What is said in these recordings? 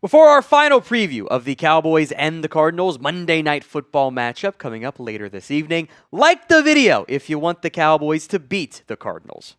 Before our final preview of the Cowboys and the Cardinals Monday Night Football matchup coming up later this evening, like the video if you want the Cowboys to beat the Cardinals.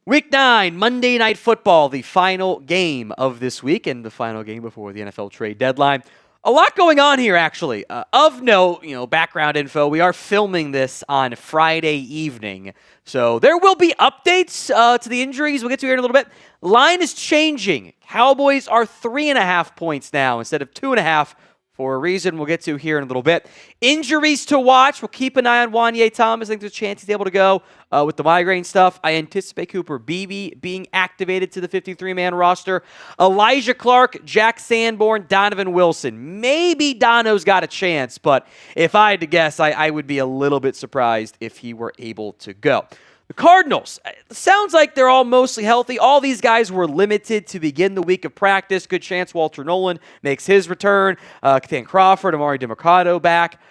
Week 9, Monday Night Football, the final game of this week and the final game before the NFL trade deadline. A lot going on here, actually. Of note, background info, we are filming this on Friday evening. So there will be updates to the injuries we'll get to here in a little bit. Line is changing. Cowboys are 3.5 points now instead of 2.5 for a reason we'll get to here in a little bit. Injuries to watch. We'll keep an eye on Juanyeh Thomas. I think there's a chance he's able to go with the migraine stuff. I anticipate Cooper Beebe being activated to the 53-man roster. Elijah Clark, Jack Sanborn, Donovan Wilson. Maybe Dono's got a chance, but if I had to guess, I would be a little bit surprised if he were able to go. The Cardinals, sounds like they're all mostly healthy. All these guys were limited to begin the week of practice. Good chance Walter Nolan makes his return. Kathan Crawford, Amari DeMercado back.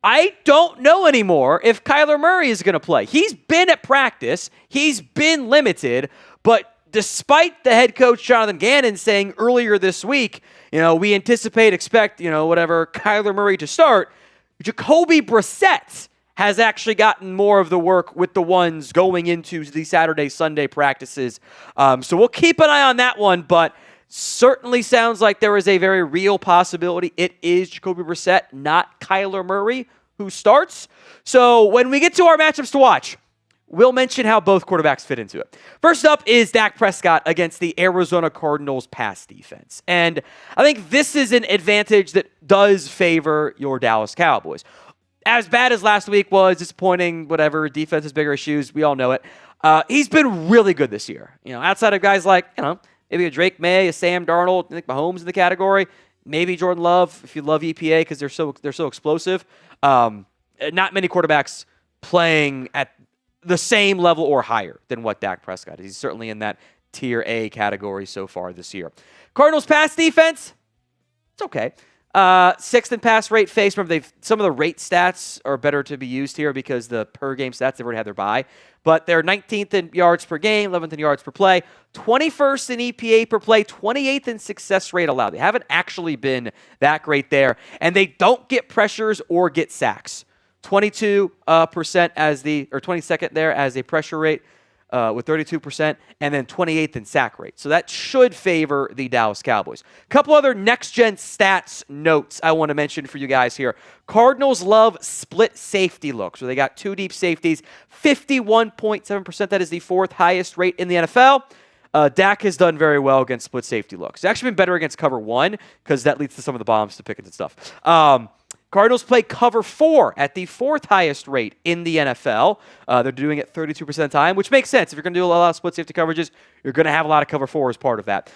I don't know anymore if Kyler Murray is going to play. He's been at practice. He's been limited. But despite the head coach, Jonathan Gannon, saying earlier this week, we expect, Kyler Murray to start, Jacoby Brissett has actually gotten more of the work with the ones going into the Saturday, Sunday practices. So we'll keep an eye on that one, but certainly sounds like there is a very real possibility it is Jacoby Brissett, not Kyler Murray, who starts. So when we get to our matchups to watch, we'll mention how both quarterbacks fit into it. First up is Dak Prescott against the Arizona Cardinals pass defense. And I think this is an advantage that does favor your Dallas Cowboys. As bad as last week was, disappointing, whatever, defense has bigger issues, we all know it. He's been really good this year. Outside of guys like, maybe a Drake May, a Sam Darnold, I think Mahomes in the category, maybe Jordan Love, if you love EPA because they're so explosive. Not many quarterbacks playing at the same level or higher than what Dak Prescott is. He's certainly in that tier A category so far this year. Cardinals pass defense, it's okay. Sixth in pass rate face. Remember, some of the rate stats are better to be used here because the per game stats, they've already had their bye. But they're 19th in yards per game, 11th in yards per play, 21st in EPA per play, 28th in success rate allowed. They haven't actually been that great there. And they don't get pressures or get sacks. 22% 22nd there as a pressure rate. With 32%, and then 28th in sack rate. So that should favor the Dallas Cowboys. A couple other next-gen stats notes I want to mention for you guys here. Cardinals love split safety looks, so they got 2 deep safeties, 51.7%. That is the 4th highest rate in the NFL. Dak has done very well against split safety looks. It's actually been better against cover 1 because that leads to some of the bombs to Pickens and stuff. Cardinals play cover 4 at the 4th highest rate in the NFL. They're doing it 32% of the time, which makes sense. If you're going to do a lot of split safety coverages, you're going to have a lot of cover 4 as part of that.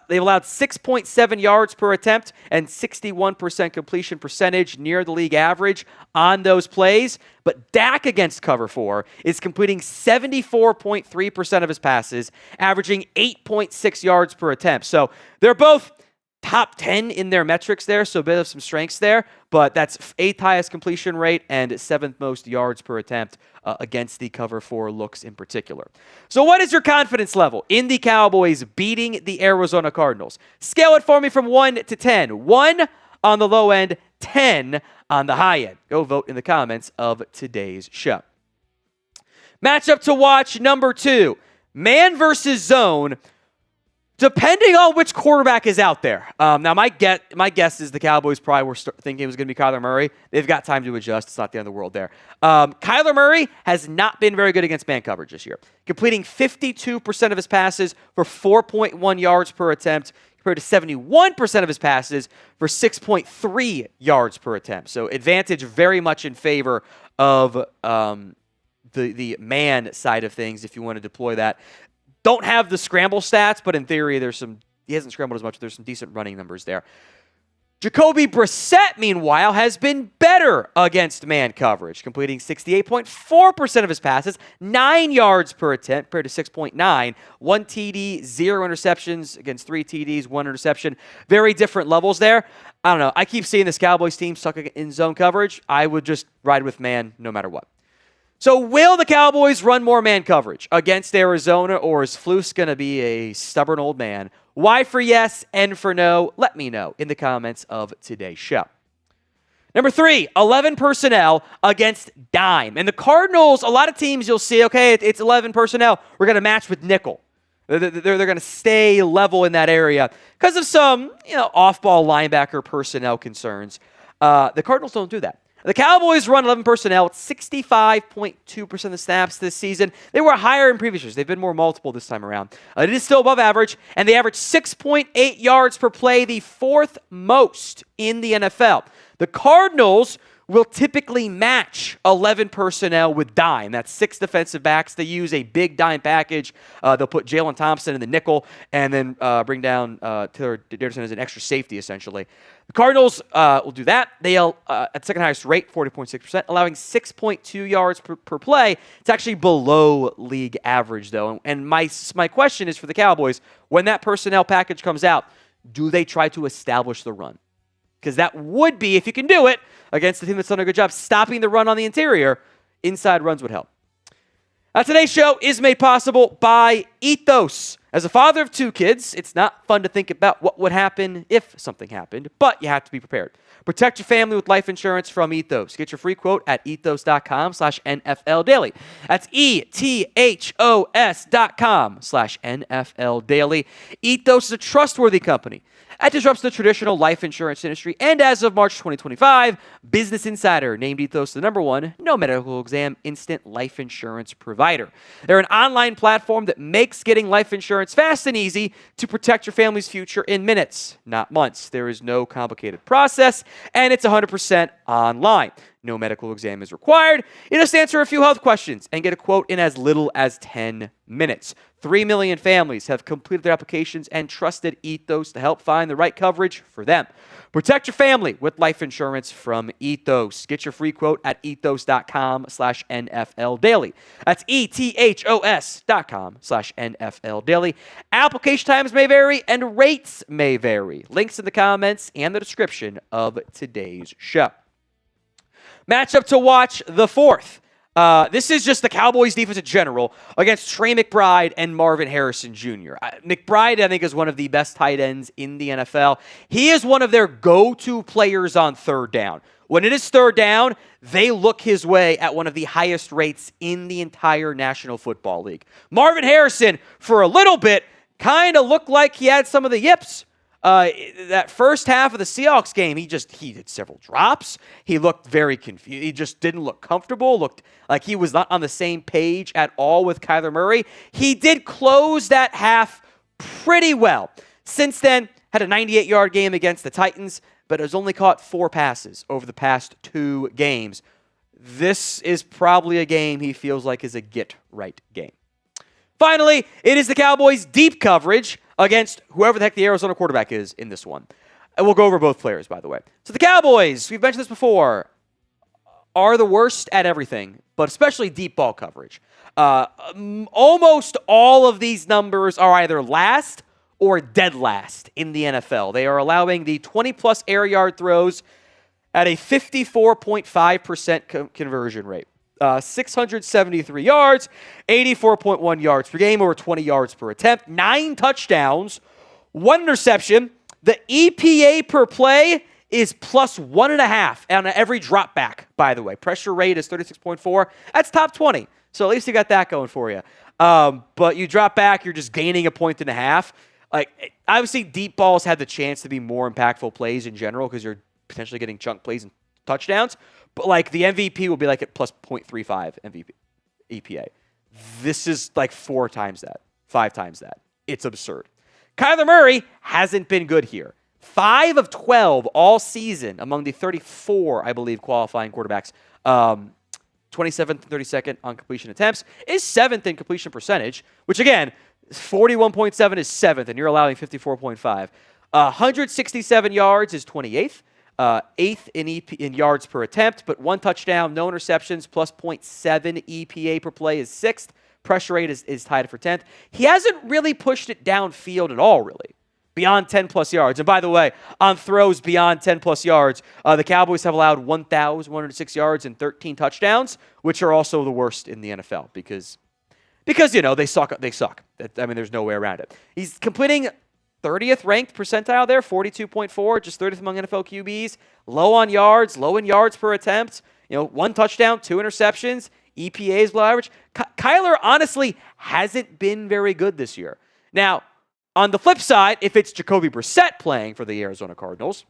They've allowed 6.7 yards per attempt and 61% completion percentage, near the league average on those plays. But Dak against cover 4 is completing 74.3% of his passes, averaging 8.6 yards per attempt. So they're both top 10 in their metrics there, so a bit of some strengths there, but that's 8th highest completion rate and 7th most yards per attempt against the cover 4 looks in particular. So what is your confidence level in the Cowboys beating the Arizona Cardinals? Scale it for me from 1 to 10. 1 on the low end, 10 on the high end. Go vote in the comments of today's show. Matchup to watch number 2, man versus zone. Depending on which quarterback is out there. Now, my guess is the Cowboys probably were thinking it was going to be Kyler Murray. They've got time to adjust. It's not the end of the world there. Kyler Murray has not been very good against man coverage this year, completing 52% of his passes for 4.1 yards per attempt, compared to 71% of his passes for 6.3 yards per attempt. So advantage very much in favor of the man side of things if you want to deploy that. Don't have the scramble stats, but in theory, he hasn't scrambled as much. There's some decent running numbers there. Jacoby Brissett, meanwhile, has been better against man coverage, completing 68.4% of his passes, 9 yards per attempt, compared to 6.9. 1 TD, 0 interceptions against 3 TDs, 1 interception. Very different levels there. I don't know. I keep seeing this Cowboys team stuck in zone coverage. I would just ride with man no matter what. So will the Cowboys run more man coverage against Arizona, or is Flus going to be a stubborn old man? Y for yes, N for no. Let me know in the comments of today's show. Number 3, 11 personnel against dime. And the Cardinals, a lot of teams you'll see, okay, it's 11 personnel. We're going to match with nickel. They're going to stay level in that area because of some off-ball linebacker personnel concerns. The Cardinals don't do that. The Cowboys run 11 personnel at 65.2% of the snaps this season. They were higher in previous years. They've been more multiple this time around. It is still above average, and they average 6.8 yards per play, the 4th most in the NFL. The Cardinals will typically match 11 personnel with dime. That's 6 defensive backs. They use a big dime package. They'll put Jalen Thompson in the nickel and then bring down Taylor Dickerson as an extra safety, essentially. The Cardinals will do that. They at second highest rate, 40.6%, allowing 6.2 yards per play. It's actually below league average, though. And my question is for the Cowboys, when that personnel package comes out, do they try to establish the run? Because that would be, if you can do it, against the team that's done a good job stopping the run on the interior, inside runs would help. Now, today's show is made possible by Ethos. As a father of 2 kids, it's not fun to think about what would happen if something happened, but you have to be prepared. Protect your family with life insurance from Ethos. Get your free quote at ethos.com/NFL Daily. That's ETHOS.com/NFL Daily. Ethos is a trustworthy company that disrupts the traditional life insurance industry, and as of March 2025, Business Insider named Ethos the #1 no medical exam instant life insurance provider. They're an online platform that makes getting life insurance fast and easy to protect your family's future in minutes, not months. There is no complicated process, and it's 100% online. No medical exam is required. You just answer a few health questions and get a quote in as little as 10 minutes. 3 million families have completed their applications and trusted Ethos to help find the right coverage for them. Protect your family with life insurance from Ethos. Get your free quote at ethos.com/NFL Daily. That's ETHOS.com/NFL Daily. Application times may vary and rates may vary. Links in the comments and the description of today's show. Matchup to watch, the 4th. This is just the Cowboys defense in general against Trey McBride and Marvin Harrison Jr. McBride, I think, is one of the best tight ends in the NFL. He is one of their go-to players on third down. When it is third down, they look his way at one of the highest rates in the entire National Football League. Marvin Harrison, for a little bit, kind of looked like he had some of the yips. That first half of the Seahawks game, he did several drops. He looked very confused. He just didn't look comfortable. Looked like he was not on the same page at all with Kyler Murray. He did close that half pretty well. Since then, had a 98-yard game against the Titans, but has only caught 4 passes over the past 2 games. This is probably a game he feels like is a get-right game. Finally, it is the Cowboys' deep coverage against whoever the heck the Arizona quarterback is in this one. And we'll go over both players, by the way. So the Cowboys, we've mentioned this before, are the worst at everything, but especially deep ball coverage. Almost all of these numbers are either last or dead last in the NFL. They are allowing the 20-plus air yard throws at a 54.5% conversion rate. 673 yards, 84.1 yards per game, over 20 yards per attempt, 9 touchdowns, 1 interception. The EPA per play is plus 1.5 on every drop back, by the way. Pressure rate is 36.4. That's top 20. So at least you got that going for you. But you drop back, you're just gaining 1.5 points. Like, obviously, deep balls have the chance to be more impactful plays in general because you're potentially getting chunk plays and touchdowns. But, like, the MVP will be, like, at plus 0.35 MVP EPA. This is, like, 4 times that, 5 times that. It's absurd. Kyler Murray hasn't been good here. 5 of 12 all season among the 34, I believe, qualifying quarterbacks. 27th and 32nd on completion attempts. Is 7th in completion percentage, which, again, 41.7 is 7th, and you're allowing 54.5. 167 yards is 28th. 8th in yards per attempt, but 1 touchdown, no interceptions, plus .7 EPA per play is 6th. Pressure rate is tied for 10th. He hasn't really pushed it downfield at all, really, beyond 10-plus yards. And by the way, on throws beyond 10-plus yards, the Cowboys have allowed 1,106 yards and 13 touchdowns, which are also the worst in the NFL because they suck. They suck. I mean, there's no way around it. He's completing 30th ranked percentile there, 42.4, just 30th among NFL QBs. Low on yards, low in yards per attempt. 1 touchdown, 2 interceptions. EPA is below average. Kyler honestly hasn't been very good this year. Now, on the flip side, if it's Jacoby Brissett playing for the Arizona Cardinals,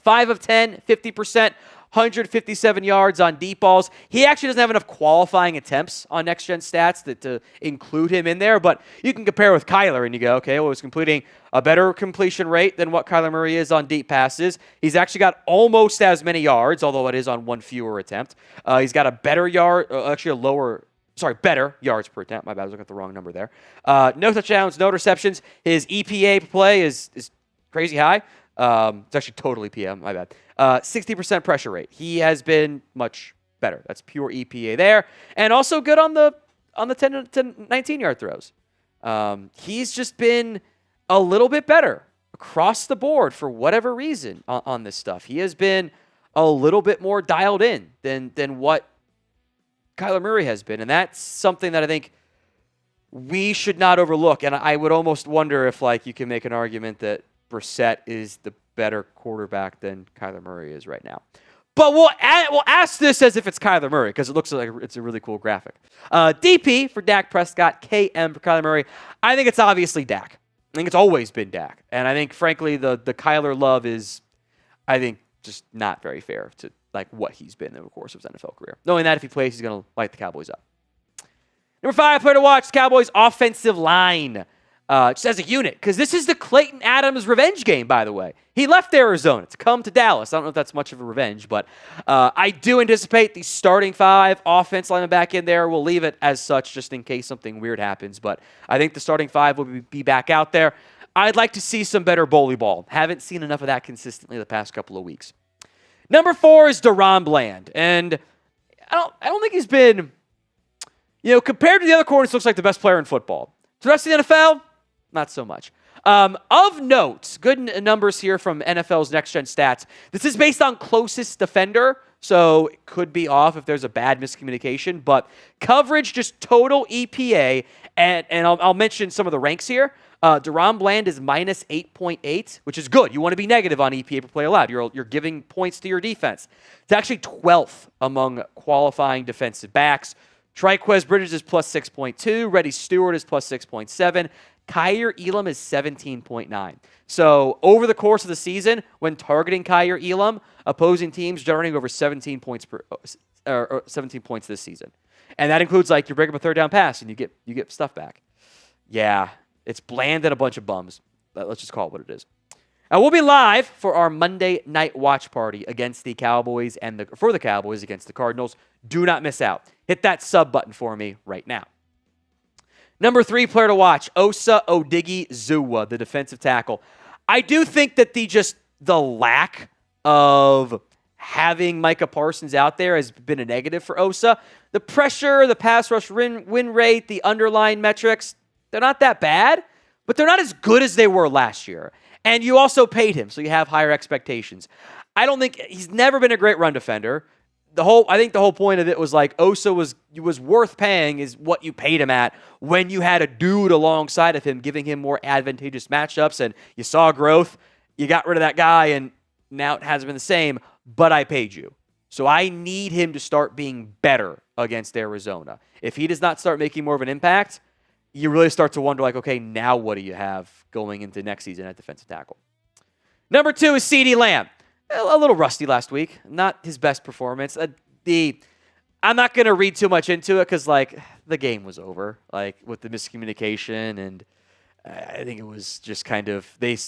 5 of 10, 50%, 157 yards on deep balls. He actually doesn't have enough qualifying attempts on next-gen stats to include him in there, but you can compare with Kyler and you go, okay, well, he's completing a better completion rate than what Kyler Murray is on deep passes. He's actually got almost as many yards, although it is on 1 fewer attempt. He's got a better better yards per attempt. My bad, I was looking at the wrong number there. No touchdowns, no receptions. His EPA per play is crazy high. It's actually totally PM, my bad. 60% pressure rate. He has been much better. That's pure EPA there. And also good on the 10 to 19 yard throws. He's just been a little bit better across the board for whatever reason on this stuff. He has been a little bit more dialed in than what Kyler Murray has been. And that's something that I think we should not overlook. And I would almost wonder if you can make an argument that Brissett is the better quarterback than Kyler Murray is right now. But we'll ask this as if it's Kyler Murray because it looks like it's a really cool graphic. DP for Dak Prescott, KM for Kyler Murray. I think it's obviously Dak. I think it's always been Dak. And I think, frankly, the Kyler love is, I think, just not very fair to what he's been in the course of his NFL career. Knowing that if he plays, he's going to light the Cowboys up. Number 5, player to watch, Cowboys offensive line. Just as a unit, because this is the Clayton Adams revenge game, by the way. He left Arizona to come to Dallas. I don't know if that's much of a revenge, but I do anticipate the starting 5 offense lineman back in there. We'll leave it as such just in case something weird happens, but I think the starting 5 will be back out there. I'd like to see some better bully ball. Haven't seen enough of that consistently the past couple of weeks. Number 4 is DaRon Bland, and I don't think he's been, compared to the other corners, looks like the best player in football. To the rest of the NFL, not so much. Of note, good numbers here from NFL's next-gen stats. This is based on closest defender, so it could be off if there's a bad miscommunication. But coverage, just total EPA, and I'll mention some of the ranks here. DaRon Bland is minus 8.8, which is good. You want to be negative on EPA per play allowed. You're giving points to your defense. It's actually 12th among qualifying defensive backs. Triquez Bridges is plus 6.2. Reddy Stewart is plus 6.7. Kaiir Elam is 17.9. So over the course of the season, when targeting Kaiir Elam, opposing teams generating over 17 points or 17 points this season, and that includes you break up a third down pass and you get stuff back. Yeah, it's Bland and a bunch of bums. Let's just call it what it is. Now we'll be live for our Monday night watch party against the Cowboys for the Cowboys against the Cardinals. Do not miss out. Hit that sub button for me right now. Number 3 player to watch, Osa Odighizuwa, the defensive tackle. I do think that the lack of having Micah Parsons out there has been a negative for Osa. The pressure, the pass rush win rate, the underlying metrics, they're not that bad, but they're not as good as they were last year. And you also paid him, so you have higher expectations. I don't think he's never been a great run defender. I think the whole point of it was Osa was worth paying is what you paid him at when you had a dude alongside of him giving him more advantageous matchups and you saw growth. You got rid of that guy and now it hasn't been the same, but I paid you. So I need him to start being better against Arizona. If he does not start making more of an impact, you really start to wonder okay, now what do you have going into next season at defensive tackle? Number 2 is CeeDee Lamb. A little rusty last week. Not his best performance. I'm not going to read too much into it because, the game was over, with the miscommunication. And I think it was just there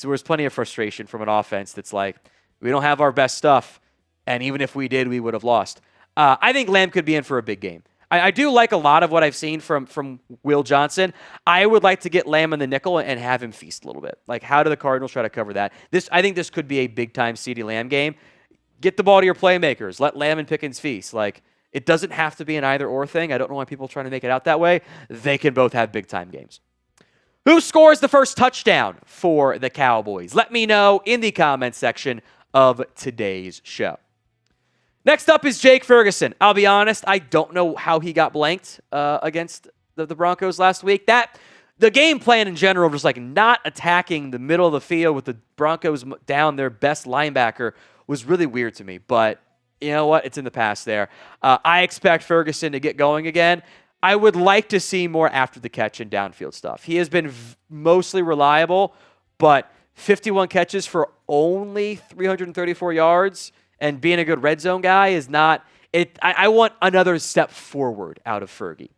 was plenty of frustration from an offense that's we don't have our best stuff. And even if we did, we would have lost. I think Lamb could be in for a big game. I do like a lot of what I've seen from Will Johnson. I would like to get Lamb in the nickel and have him feast a little bit. Like, how do the Cardinals try to cover that? I think this could be a big-time CeeDee Lamb game. Get the ball to your playmakers. Let Lamb and Pickens feast. Like, it doesn't have to be an either-or thing. I don't know why people are trying to make it out that way. They can both have big-time games. Who scores the first touchdown for the Cowboys? Let me know in the comments section of today's show. Next up is Jake Ferguson. I'll be honest, I don't know how he got blanked against the Broncos last week. The game plan in general, just like not attacking the middle of the field with the Broncos down their best linebacker, was really weird to me. But you know what? It's in the past there. I expect Ferguson to get going again. I would like to see more after the catch and downfield stuff. He has been mostly reliable, but 51 catches for only 334 yards and being a good red zone guy is not it. I want another step forward out of Fergie.